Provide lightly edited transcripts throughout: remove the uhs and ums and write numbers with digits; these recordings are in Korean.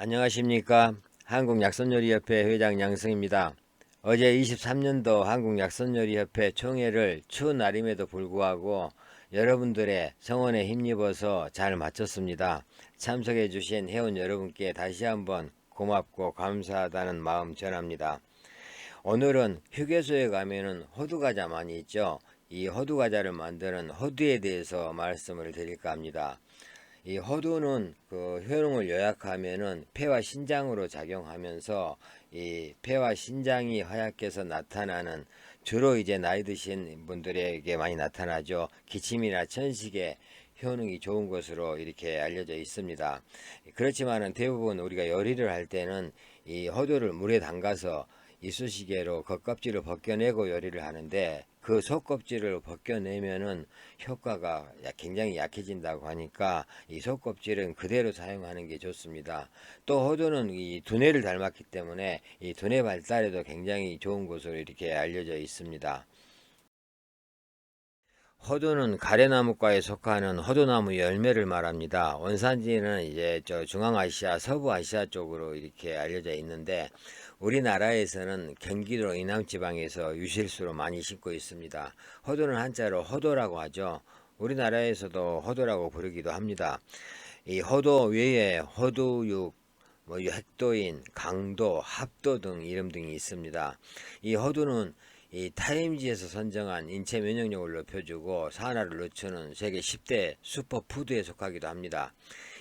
안녕하십니까. 한국약선요리협회 회장 양승입니다. 어제 23년도 한국약선요리협회 총회를 추운 날임에도 불구하고 여러분들의 성원에 힘입어서 잘 마쳤습니다. 참석해 주신 회원 여러분께 다시 한번 고맙고 감사하다는 마음 전합니다. 오늘은 휴게소에 가면은 호두과자 많이 있죠. 이 호두과자를 만드는 호두에 대해서 말씀을 드릴까 합니다. 이 호두는 그 효능을 요약하면은 폐와 신장으로 작용하면서 이 폐와 신장이 허약해서 나타나는, 주로 이제 나이 드신 분들에게 많이 나타나죠. 기침이나 천식에 효능이 좋은 것으로 이렇게 알려져 있습니다. 그렇지만은 대부분 우리가 요리를 할 때는 이 호두를 물에 담가서 이쑤시개로 겉껍질을 벗겨내고 요리를 하는데, 그 속껍질을 벗겨내면은 효과가 굉장히 약해진다고 하니까 이 속껍질은 그대로 사용하는 게 좋습니다. 또 호두는 이 두뇌를 닮았기 때문에 이 두뇌 발달에도 굉장히 좋은 것으로 이렇게 알려져 있습니다. 호두는 가래나무과에 속하는 호두나무 열매를 말합니다. 원산지는 이제 중앙아시아, 서부아시아 쪽으로 이렇게 알려져 있는데, 우리나라에서는 경기도 이남지방에서 유실수로 많이 심고 있습니다. 호두는 한자로 호도라고 하죠. 우리나라에서도 호두라고 부르기도 합니다. 이 호도 외에 호두육, 핵도인, 강도, 합도 등 이름 등이 있습니다. 이 호두는 이 타임지에서 선정한 인체 면역력을 높여주고 산화를 늦추는 세계 10대 슈퍼푸드에 속하기도 합니다.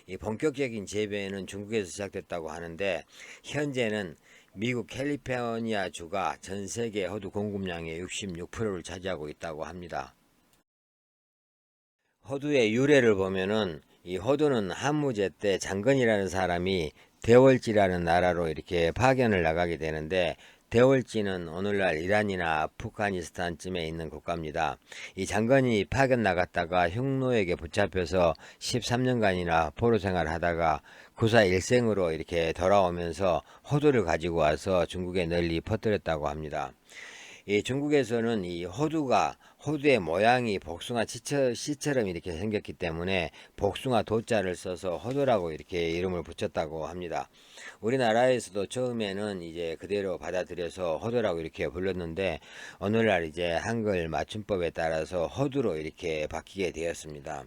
이 본격적인 재배는 중국에서 시작됐다고 하는데, 현재는 미국 캘리포니아 주가 전 세계 호두 공급량의 66%를 차지하고 있다고 합니다. 호두의 유래를 보면은 이 호두는 한무제 때 장건이라는 사람이 대월지라는 나라로 이렇게 파견을 나가게 되는데, 대월지는 오늘날 이란이나 아프가니스탄쯤에 있는 국가입니다. 이 장건이 파견 나갔다가 흉노에게 붙잡혀서 13년간이나 포로 생활을 하다가 구사 일생으로 이렇게 돌아오면서 호두를 가지고 와서 중국에 널리 퍼뜨렸다고 합니다. 이 중국에서는 이 호두의 모양이 복숭아 씨처럼 이렇게 생겼기 때문에 복숭아 도자를 써서 호두라고 이렇게 이름을 붙였다고 합니다. 우리나라에서도 처음에는 이제 그대로 받아들여서 호두라고 이렇게 불렀는데, 오늘날 이제 한글 맞춤법에 따라서 호두로 이렇게 바뀌게 되었습니다.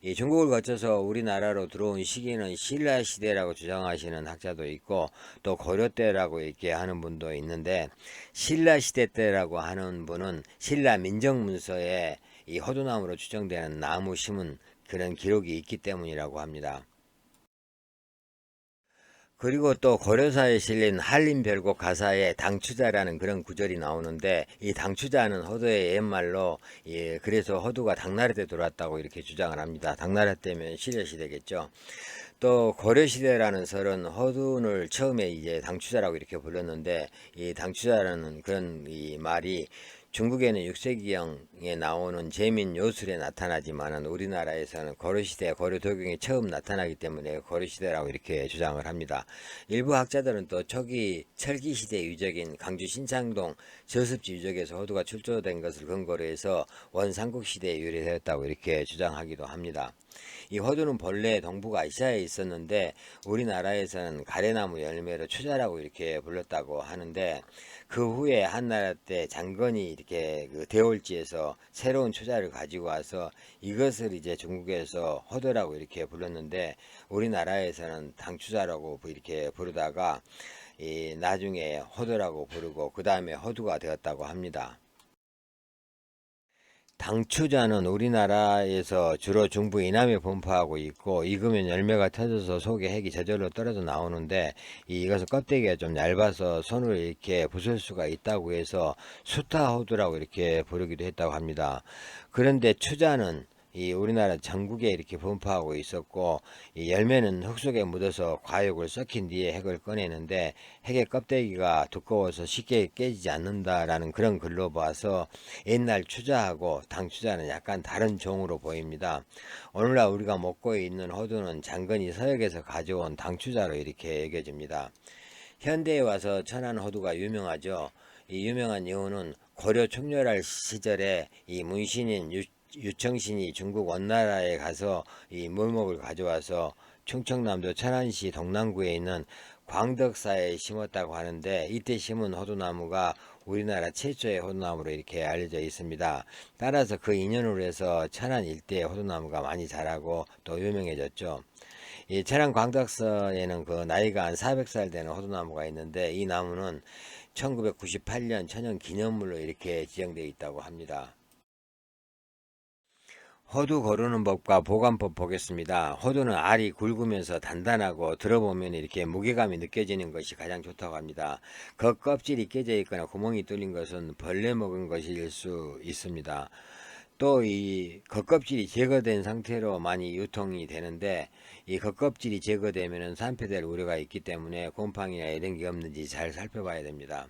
이 중국을 거쳐서 우리나라로 들어온 시기는 신라 시대라고 주장하시는 학자도 있고, 또 고려 때라고 이렇게 하는 분도 있는데, 신라 시대 때라고 하는 분은 신라 민정문서에 이 호두나무로 추정되는 나무 심은 그런 기록이 있기 때문이라고 합니다. 그리고 또 고려사에 실린 한림별곡 가사에 당추자라는 그런 구절이 나오는데, 이 당추자는 호두의 옛말로, 예, 그래서 호두가 당나라 때 들어왔다고 이렇게 주장을 합니다. 당나라 때면 신라시대겠죠. 또 고려시대라는 설은 호두를 처음에 이제 당추자라고 이렇게 불렀는데, 이 당추자라는 그런 이 말이 중국에는 6세기경에 나오는 제민 요술에 나타나지만은 우리나라에서는 고려시대 고려도경에 처음 나타나기 때문에 고려시대라고 이렇게 주장을 합니다. 일부 학자들은 또 초기 철기시대 유적인 강주 신창동 저습지 유적에서 호두가 출조된 것을 근거로 해서 원삼국시대에 유래되었다고 이렇게 주장하기도 합니다. 이 호두는 본래 동북아시아에 있었는데 우리나라에서는 가래나무 열매로 추자라고 이렇게 불렀다고 하는데, 그 후에 한나라 때 장건이 이렇게 그 대월지에서 새로운 추자를 가지고 와서 이것을 이제 중국에서 호두라고 이렇게 불렀는데, 우리나라에서는 당추자라고 이렇게 부르다가 이 나중에 호두라고 부르고 그 다음에 호두가 되었다고 합니다. 당추자는 우리나라에서 주로 중부 이남에 분포하고 있고, 익으면 열매가 터져서 속에 핵이 저절로 떨어져 나오는데, 이것은 껍데기가 좀 얇아서 손으로 이렇게 부술 수가 있다고 해서 수타호두라고 이렇게 부르기도 했다고 합니다. 그런데 추자는 이 우리나라 전국에 이렇게 분포하고 있었고, 이 열매는 흙 속에 묻어서 과육을 썩힌 뒤에 핵을 꺼내는데, 핵의 껍데기가 두꺼워서 쉽게 깨지지 않는다라는 그런 글로 봐서 옛날 추자하고 당추자는 약간 다른 종으로 보입니다. 오늘날 우리가 먹고 있는 호두는 장건이 서역에서 가져온 당추자로 이렇게 여겨집니다. 현대에 와서 천안 호두가 유명하죠. 이 유명한 이유는 고려 총렬할 시절에 이 문신인 유청신이 중국 원나라에 가서 이 물목을 가져와서 충청남도 천안시 동남구에 있는 광덕사에 심었다고 하는데, 이때 심은 호두나무가 우리나라 최초의 호두나무로 이렇게 알려져 있습니다. 따라서 그 인연으로 해서 천안 일대에 호두나무가 많이 자라고 또 유명해졌죠. 이 천안 광덕사에는 그 나이가 한 400살 되는 호두나무가 있는데, 이 나무는 1998년 천연 기념물로 이렇게 지정되어 있다고 합니다. 호두 고르는 법과 보관법 보겠습니다. 호두는 알이 굵으면서 단단하고 들어보면 이렇게 무게감이 느껴지는 것이 가장 좋다고 합니다. 겉껍질이 깨져 있거나 구멍이 뚫린 것은 벌레 먹은 것일 수 있습니다. 또 이 겉껍질이 제거된 상태로 많이 유통이 되는데, 이 겉껍질이 제거되면 산패될 우려가 있기 때문에 곰팡이나 이런 게 없는지 잘 살펴봐야 됩니다.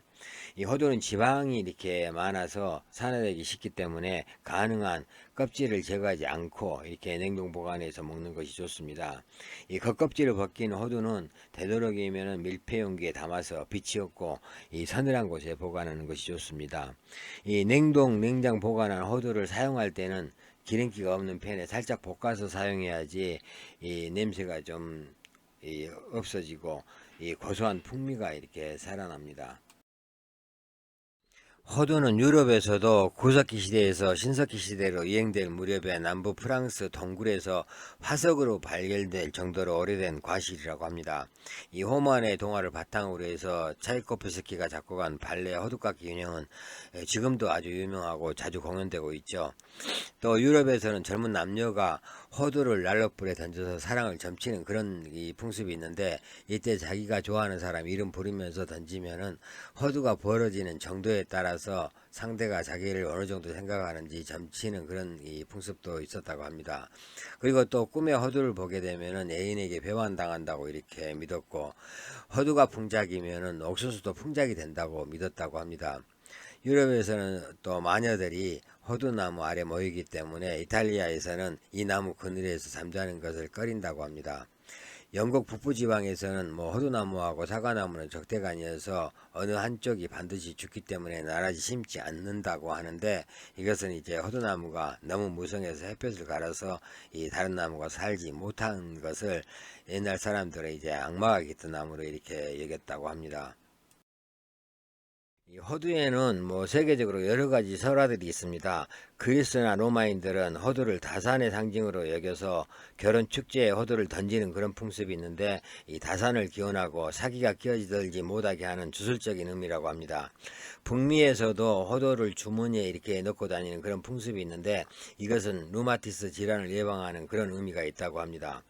이 호두는 지방이 이렇게 많아서 산화되기 쉽기 때문에 가능한 껍질을 제거하지 않고 이렇게 냉동 보관해서 먹는 것이 좋습니다. 이 겉껍질을 벗긴 호두는 되도록이면 밀폐 용기에 담아서 빛이 없고 이 서늘한 곳에 보관하는 것이 좋습니다. 이 냉장 보관한 호두를 사용할 때는 기름기가 없는 팬에 살짝 볶아서 사용해야지 이 냄새가 좀 없어지고 이 고소한 풍미가 이렇게 살아납니다. 호두는 유럽에서도 구석기 시대에서 신석기 시대로 유행될 무렵에 남부 프랑스 동굴에서 화석으로 발견될 정도로 오래된 과실이라고 합니다. 이 호만의 동화를 바탕으로 해서 차이코프스키가 작곡한 발레 호두깎이 윤형은 지금도 아주 유명하고 자주 공연되고 있죠. 또 유럽에서는 젊은 남녀가 호두를 난로불에 던져서 사랑을 점치는 그런 이 풍습이 있는데, 이때 자기가 좋아하는 사람 이름 부르면서 던지면은 호두가 벌어지는 정도에 따라서 상대가 자기를 어느 정도 생각하는지 점치는 그런 이 풍습도 있었다고 합니다. 그리고 또 꿈에 호두를 보게 되면은 애인에게 배반당한다고 이렇게 믿었고, 호두가 풍작이면은 옥수수도 풍작이 된다고 믿었다고 합니다. 유럽에서는 또 마녀들이 호두나무 아래 모이기 때문에 이탈리아에서는 이 나무 그늘에서 잠자는 것을 꺼린다고 합니다. 영국 북부지방에서는 호두나무하고 사과나무는 적대가 아니어서 어느 한쪽이 반드시 죽기 때문에 나란히 심지 않는다고 하는데, 이것은 이제 호두나무가 너무 무성해서 햇볕을 가려서 이 다른 나무가 살지 못한 것을 옛날 사람들은 이제 악마가 깃든 나무로 이렇게 여겼다고 합니다. 이 호두에는 세계적으로 여러 가지 설화들이 있습니다. 그리스나 로마인들은 호두를 다산의 상징으로 여겨서 결혼 축제에 호두를 던지는 그런 풍습이 있는데, 이 다산을 기원하고 사기가 끼어들지 못하게 하는 주술적인 의미라고 합니다. 북미에서도 호두를 주머니에 이렇게 넣고 다니는 그런 풍습이 있는데, 이것은 루마티스 질환을 예방하는 그런 의미가 있다고 합니다.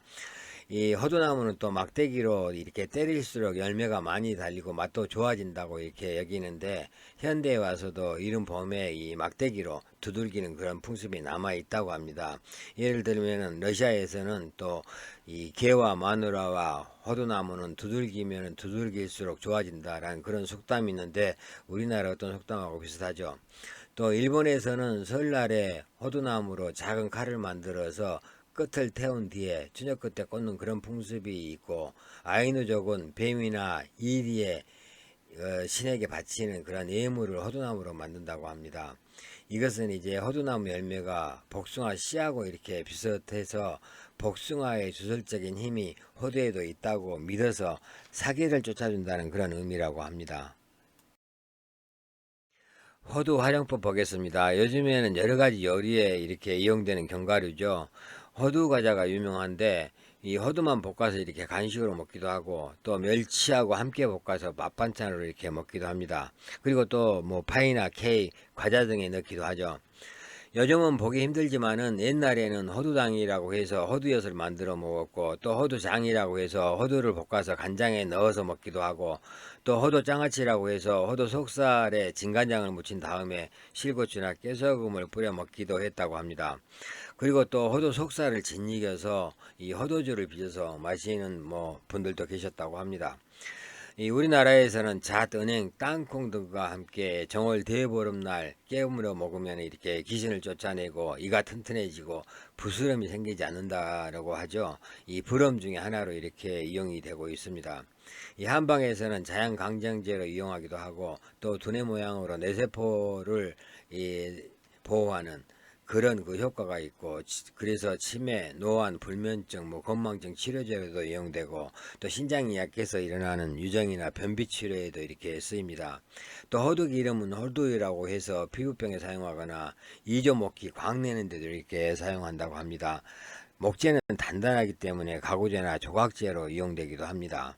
이 호두나무는 또 막대기로 이렇게 때릴수록 열매가 많이 달리고 맛도 좋아진다고 이렇게 여기는데, 현대에 와서도 이른 봄에 이 막대기로 두들기는 그런 풍습이 남아 있다고 합니다. 예를 들면은 러시아에서는 또 이 게와 마누라와 호두나무는 두들기면 두들길수록 좋아진다라는 그런 속담이 있는데, 우리나라 어떤 속담하고 비슷하죠. 또 일본에서는 설날에 호두나무로 작은 칼을 만들어서 끝을 태운 뒤에 추녀 끝에 꽂는 그런 풍습이 있고, 아이누족은 뱀이나 이리에 신에게 바치는 그런 예물을 호두나무로 만든다고 합니다. 이것은 이제 호두나무 열매가 복숭아 씨하고 이렇게 비슷해서 복숭아의 주술적인 힘이 호두에도 있다고 믿어서 사기를 쫓아준다는 그런 의미라고 합니다. 호두 활용법 보겠습니다. 요즘에는 여러 가지 요리에 이렇게 이용되는 견과류죠. 호두 과자가 유명한데, 이 호두만 볶아서 이렇게 간식으로 먹기도 하고, 또 멸치하고 함께 볶아서 맛반찬으로 이렇게 먹기도 합니다. 그리고 또 파이나 케이크, 과자 등에 넣기도 하죠. 요즘은 보기 힘들지만은 옛날에는 호두당이라고 해서 호두엿을 만들어 먹었고, 또 호두장이라고 해서 호두를 볶아서 간장에 넣어서 먹기도 하고, 또 호두장아찌라고 해서 호두 속살에 진간장을 묻힌 다음에 실고추나 깨소금을 뿌려 먹기도 했다고 합니다. 그리고 또 호두 속살을 짓이겨서 이 호두주를 빚어서 마시는 분들도 계셨다고 합니다. 이 우리나라에서는 잣, 은행, 땅콩 등과 함께 정월 대보름날 깨물어 먹으면 이렇게 귀신을 쫓아내고 이가 튼튼해지고 부스럼이 생기지 않는다라고 하죠. 이 불엄 중에 하나로 이렇게 이용이 되고 있습니다. 이 한방에서는 자연강장제로 이용하기도 하고, 또 두뇌 모양으로 뇌세포를 보호하는 그런 그 효과가 있고, 그래서 치매, 노안, 불면증, 건망증 치료제로도 이용되고, 또 신장이 약해서 일어나는 유정이나 변비 치료에도 이렇게 쓰입니다. 또 호두 기름은 호두이라고 해서 피부병에 사용하거나 이조 목기 광내는 데도 이렇게 사용한다고 합니다. 목재는 단단하기 때문에 가구재나 조각재로 이용되기도 합니다.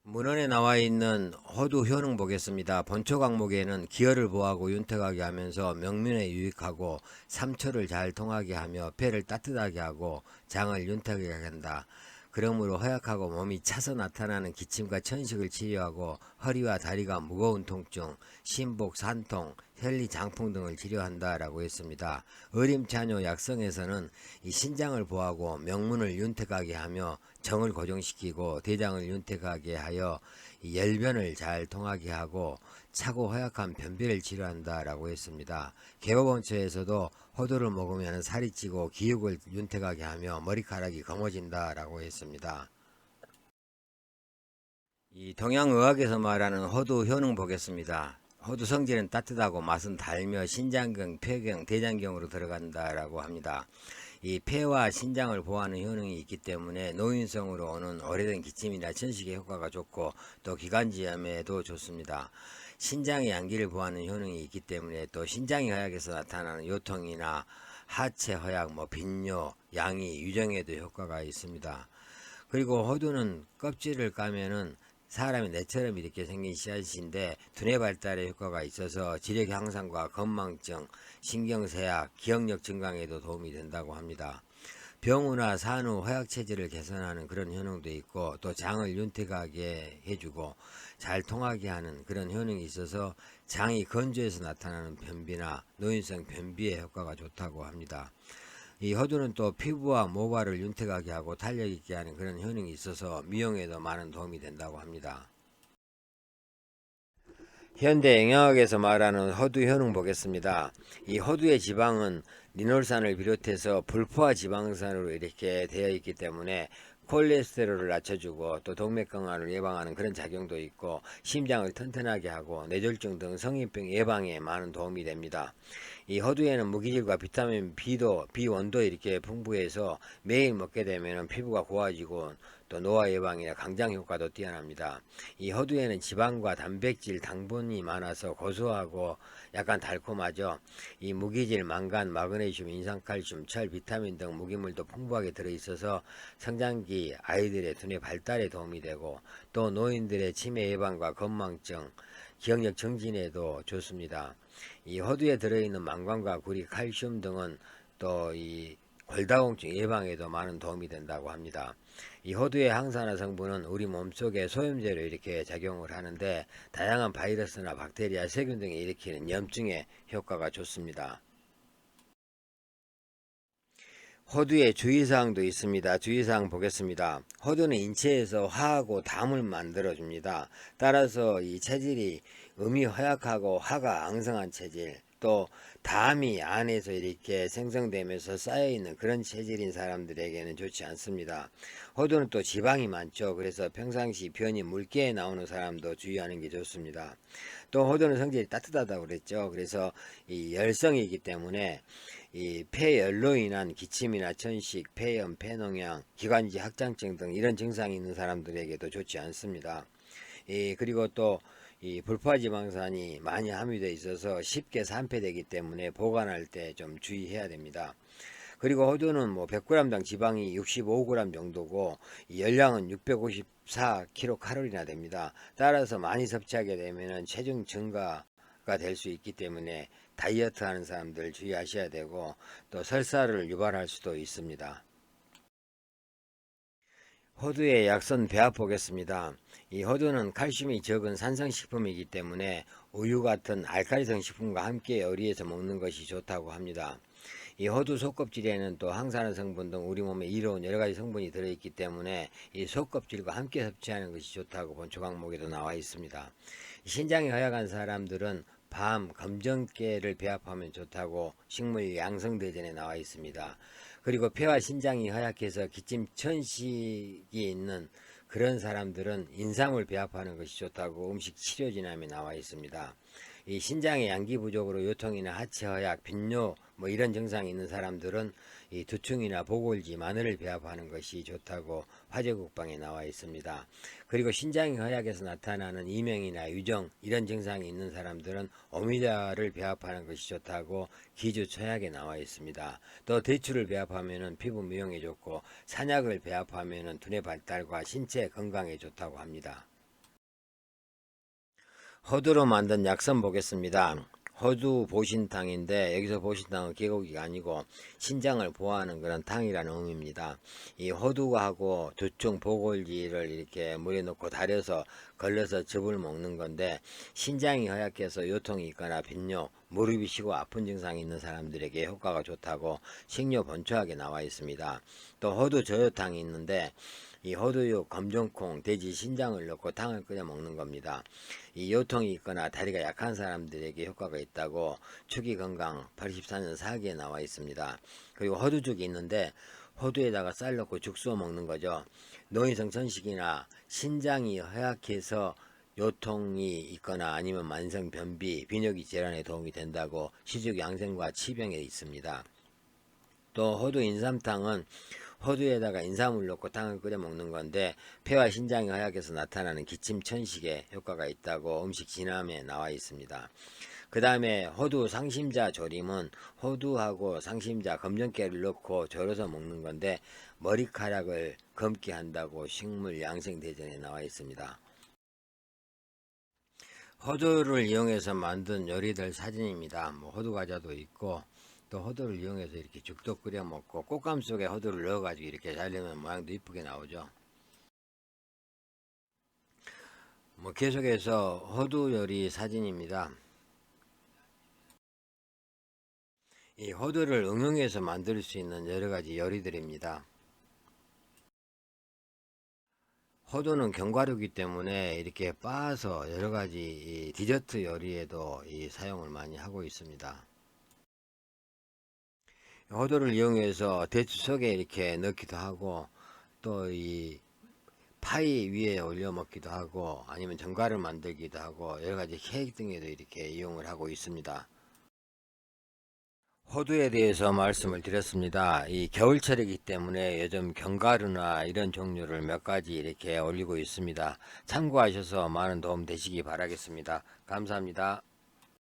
문헌에 나와 있는 호두 효능 보겠습니다. 본초 강목에는 기혈을 보호하고 윤택하게 하면서 명면에 유익하고 삼초를 잘 통하게 하며 폐를 따뜻하게 하고 장을 윤택하게 한다. 그러므로 허약하고 몸이 차서 나타나는 기침과 천식을 치료하고 허리와 다리가 무거운 통증, 신복, 산통, 혈리, 장풍 등을 치료한다라고 했습니다. 어림차뇨 약성에서는 이 신장을 보호하고 명문을 윤택하게 하며 정을 고정시키고 대장을 윤택하게 하여 열변을 잘 통하게 하고 차고 허약한 변비를 치료한다라고 했습니다. 개고본처에서도 호두를 먹으면 살이 찌고 기육을 윤택하게 하며 머리카락이 검어진다라고 했습니다. 이 동양의학에서 말하는 호두 효능 보겠습니다. 호두 성질은 따뜻하고 맛은 달며 신장경, 폐경, 대장경으로 들어간다라고 합니다. 이 폐와 신장을 보호하는 효능이 있기 때문에 노인성으로 오는 오래된 기침이나 천식의 효과가 좋고 또 기관지염에도 좋습니다. 신장의 양기를 보호하는 효능이 있기 때문에 또 신장이 허약해서 나타나는 요통이나 하체 허약, 빈뇨, 양이, 유정에도 효과가 있습니다. 그리고 호두는 껍질을 까면은 사람이 내처럼 이렇게 생긴 씨앗인데 두뇌 발달에 효과가 있어서 지력 향상과 건망증, 신경쇠약, 기억력 증강에도 도움이 된다고 합니다. 병우나 산후 허약 체질을 개선하는 그런 효능도 있고 또 장을 윤택하게 해주고 잘 통하게 하는 그런 효능이 있어서 장이 건조해서 나타나는 변비나 노인성 변비에 효과가 좋다고 합니다. 이 호두는 또 피부와 모발을 윤택하게 하고 탄력 있게 하는 그런 효능이 있어서 미용에도 많은 도움이 된다고 합니다. 현대 영양학에서 말하는 호두 효능 보겠습니다. 이 호두의 지방은 리놀산을 비롯해서 불포화 지방산으로 이렇게 되어 있기 때문에 콜레스테롤을 낮춰주고 또 동맥경화를 예방하는 그런 작용도 있고 심장을 튼튼하게 하고 뇌졸중 등 성인병 예방에 많은 도움이 됩니다. 이 호두에는 무기질과 비타민 B원도 이렇게 풍부해서 매일 먹게 되면 피부가 고와지고 또 노화 예방이나 강장 효과도 뛰어납니다. 이 호두에는 지방과 단백질, 당분이 많아서 고소하고 약간 달콤하죠. 이 무기질, 망간, 마그네슘, 인산칼슘, 철, 비타민 등 무기물도 풍부하게 들어있어서 성장기 아이들의 두뇌 발달에 도움이 되고 또 노인들의 치매 예방과 건망증, 기억력 증진에도 좋습니다. 이 호두에 들어있는 망간과 구리, 칼슘 등은 또 이 골다공증 예방에도 많은 도움이 된다고 합니다. 이 호두의 항산화 성분은 우리 몸속에 소염제로 이렇게 작용을 하는데 다양한 바이러스나 박테리아, 세균 등이 일으키는 염증에 효과가 좋습니다. 호두의 주의사항도 있습니다. 주의사항 보겠습니다. 호두는 인체에서 화하고 담을 만들어줍니다. 따라서 이 체질이 음이 허약하고 화가 앙성한 체질, 또 담이 안에서 이렇게 생성되면서 쌓여있는 그런 체질인 사람들에게는 좋지 않습니다. 호두는 또 지방이 많죠. 그래서 평상시 변이 묽게 나오는 사람도 주의하는 게 좋습니다. 또 호두는 성질이 따뜻하다고 그랬죠. 그래서 이 열성이기 때문에 이 폐열로 인한 기침이나 천식, 폐염, 폐농양, 기관지 확장증 등 이런 증상이 있는 사람들에게도 좋지 않습니다. 그리고 또 이 불포화지방산이 많이 함유되어 있어서 쉽게 산패되기 때문에 보관할 때 좀 주의해야 됩니다. 그리고 호두는 100g당 지방이 65g 정도고 열량은 654kcal나 됩니다. 따라서 많이 섭취하게 되면 체중 증가가 될 수 있기 때문에 다이어트 하는 사람들 주의하셔야 되고 또 설사를 유발할 수도 있습니다. 호두의 약선 배합 보겠습니다. 이 호두는 칼슘이 적은 산성식품이기 때문에 우유 같은 알칼리성 식품과 함께 요리해서 먹는 것이 좋다고 합니다. 이 호두 속껍질에는 또 항산화 성분 등 우리 몸에 이로운 여러가지 성분이 들어있기 때문에 이 속껍질과 함께 섭취하는 것이 좋다고 본초 강목에도 나와 있습니다. 신장이 허약한 사람들은 밤 검정깨를 배합하면 좋다고 식물 양성대전에 나와 있습니다. 그리고 폐와 신장이 허약해서 기침 천식이 있는 그런 사람들은 인삼을 배합하는 것이 좋다고 음식 치료진함에 나와 있습니다. 이 신장의 양기 부족으로 요통이나 하체 허약, 빈뇨 뭐 이런 증상이 있는 사람들은 이 두충이나 보골지, 마늘을 배합하는 것이 좋다고 화재국방에 나와 있습니다. 그리고 신장이 허약해서 나타나는 이명이나 유정 이런 증상이 있는 사람들은 오미자를 배합하는 것이 좋다고 기주처약에 나와 있습니다. 또 대추를 배합하면 피부 미용에 좋고 산약을 배합하면 두뇌 발달과 신체 건강에 좋다고 합니다. 호두로 만든 약선 보겠습니다. 호두 보신탕인데 여기서 보신탕은 개고기가 아니고 신장을 보호하는 그런 탕이라는 의미입니다. 이 호두하고 두충 보골지를 이렇게 물에 넣고 달여서 걸러서 즙을 먹는 건데 신장이 허약해서 요통이 있거나 빈뇨, 무릎이 쉬고 아픈 증상이 있는 사람들에게 효과가 좋다고 식료 본초학에 나와 있습니다. 또 호두 저요탕이 있는데 이 호두육, 검정콩, 돼지 신장을 넣고 탕을 끓여 먹는 겁니다. 이 요통이 있거나 다리가 약한 사람들에게 효과가 있다고 추기건강 84년 4기에 나와 있습니다. 그리고 호두죽이 있는데 호두에다가 쌀 넣고 죽 쏘 먹는 거죠. 노인성천식이나 신장이 허약해서 요통이 있거나 아니면 만성변비, 비뇨기 질환에 도움이 된다고 시죽양생과 치병에 있습니다. 또 호두 인삼탕은 호두에다가 인삼을 넣고 탕을 끓여 먹는 건데 폐와 신장이 허약해서 나타나는 기침천식에 효과가 있다고 음식 진함에 나와 있습니다. 그 다음에 호두 상심자 조림은 호두하고 상심자, 검정깨를 넣고 절여서 먹는 건데 머리카락을 검게 한다고 식물 양생대전에 나와 있습니다. 호두를 이용해서 만든 요리들 사진입니다. 뭐 호두 과자도 있고 또 호두를 이용해서 이렇게 죽도 끓여 먹고 꽃감 속에 호두를 넣어가지고 이렇게 잘리면 모양도 이쁘게 나오죠. 뭐 계속해서 호두 요리 사진입니다. 이 호두를 응용해서 만들 수 있는 여러가지 요리들입니다. 호두는 견과류이기 때문에 이렇게 빻아서 여러가지 디저트 요리에도 사용을 많이 하고 있습니다. 호두를 이용해서 대추 속에 이렇게 넣기도 하고 또 이 파이 위에 올려 먹기도 하고 아니면 견과를 만들기도 하고 여러가지 케이크 등에도 이렇게 이용을 하고 있습니다. 호두에 대해서 말씀을 드렸습니다. 이 겨울철이기 때문에 요즘 견과류나 이런 종류를 몇 가지 이렇게 올리고 있습니다. 참고하셔서 많은 도움 되시기 바라겠습니다. 감사합니다.